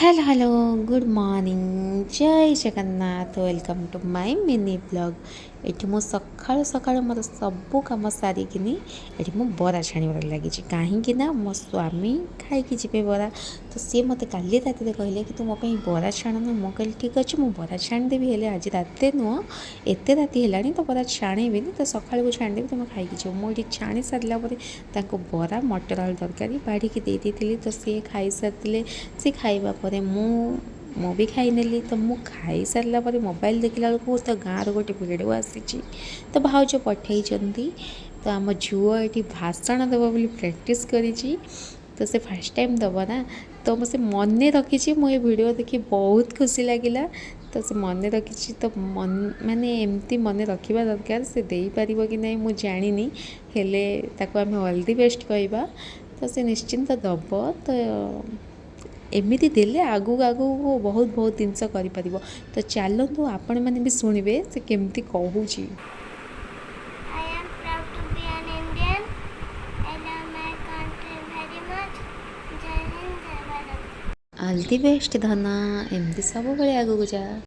Hello hello good morning जय Jagannath welcome to my mini blog. ये मु सकाळु सकाळु मोर सबू कम सारिकिनी ये मु बरा छाणीबार लगी कहीं मो स्वामी खाई जी बरा। तो सी मत काली रात कहले कि तू मो बरा छाणु मु कहली ठीक अच्छे मु बरा छाणीदेवी हेले आज रात नुह एत राति है तो बरा छाणीबी तो सकाळू छाणीदेवी तुम खाई जी मुझे छाणी सारा बरा मटर आलू तरकारी बाढ़ी दे दी तो सी खाई सारे सी खाइबा परे मु भी खाई नेली। तो मु खाई सारा पर मोबाइल देखला बेलू तो गाँव गोटे भिडियो आसी तो भाउज पठे तो आम झुओ ये भाषण देव बोली प्रैक्टिस करी तो से फास्ट टाइम दब ना तो से मन रखी ये वीडियो देखी बहुत खुशी लगिला। तो से मन रखी तो मन माने एमती मन रखा दरकार से दे पार कि नहीं मुझे जानी हेले ताको आम ऑल द बेस्ट कहवा तो से निश्चिंत दब। तो एमिति देले आगू आगू बहुत बहुत जिनस कर तो चलतु आपण मैंने भी शुणवे से केमती कहूँ। I am proud to be an Indian. I love my country very much. जय हिंद जय भारत। ऑल द बेस्ट धना एमती सब आगू जा।